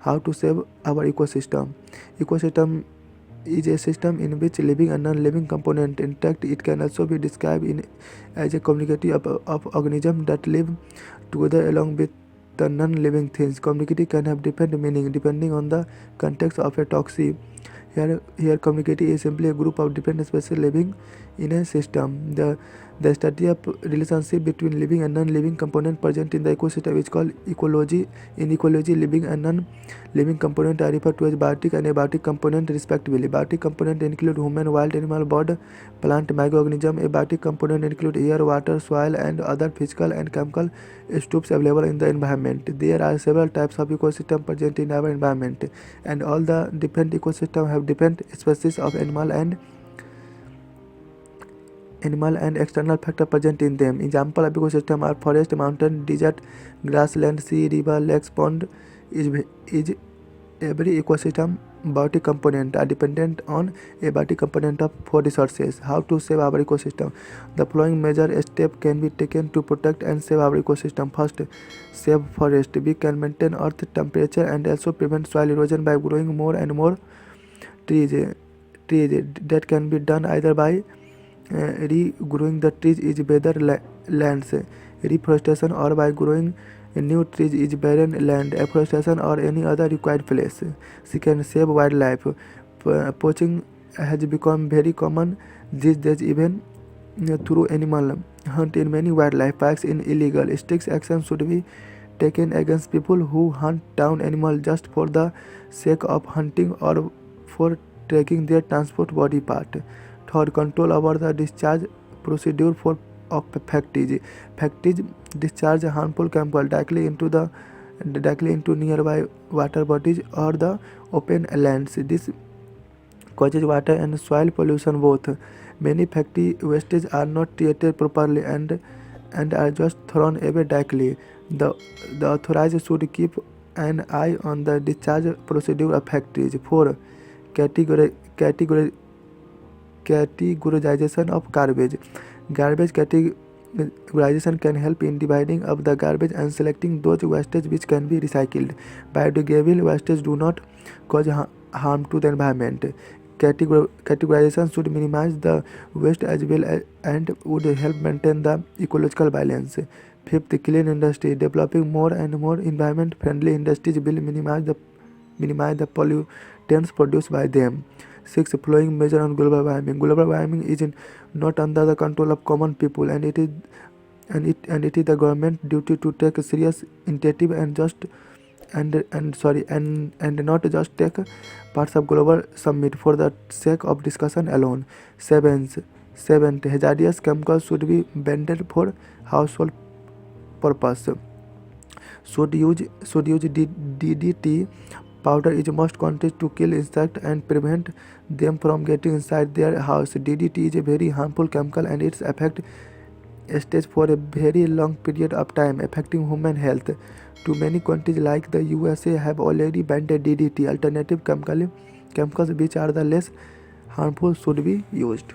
How to save our ecosystem? Ecosystem is a system in which living and non-living components interact. It can also be described as a community of organisms that live together along with the non-living things. Community can have different meaning depending on the context of a toxic. Here community is simply a group of different species living in a system. The study of relationship between living and non-living component present in the ecosystem is called ecology. In ecology, living and non-living component are referred to as biotic and abiotic component respectively. Biotic component include human, wild animal, bird, plant, microorganism. Abiotic component include air, water, soil, and other physical and chemical isotopes available in the environment. There are several types of ecosystem present in our environment, and all the different ecosystems have different species of animal and external factor present in them. Example of ecosystem are forest, mountain, desert, grassland, sea, river, lakes, pond. Is every ecosystem biotic component are dependent on a biotic component of four resources. How to save our ecosystem? The following major steps can be taken to protect and save our ecosystem. First, save forest. We can maintain earth temperature and also prevent soil erosion by growing more and more trees. That can be done either by regrowing the trees is better lands, reforestation, or by growing new trees is barren land, afforestation, or any other required place. Second, save wildlife. Poaching has become very common these days, even through animal hunt in many wildlife parks is illegal. Strict action should be taken against people who hunt down animals just for the sake of hunting or for taking their transport body part. Third, control over the discharge procedure of factories. Factories discharge harmful chemical directly into nearby water bodies or the open lands. This causes water and soil pollution both. Many factory wastes are not treated properly and are just thrown away directly. The authorized should keep an eye on the discharge procedure of factories. 4. Categorization of garbage. Garbage categorization can help in dividing up the garbage and selecting those wastes which can be recycled. Biodegradable wastes do not cause harm to the environment. Categorization should minimize the waste as well and would help maintain the ecological balance. Fifth, clean industry. Developing more and more environment-friendly industries will minimize the pollutants produced by them. 6. Following measure on global warming. Global warming is not under the control of common people, and it is the government duty to take a serious initiative and not just take parts of global summit for the sake of discussion alone. 7. Hazardous chemicals should be banned for household purpose. Should use DDT powder is most quantity to kill insects and prevent them from getting inside their house. DDT is a very harmful chemical and its effect stays for a very long period of time, affecting human health. Too many countries like the USA have already banned DDT. Alternative chemicals which are the less harmful should be used.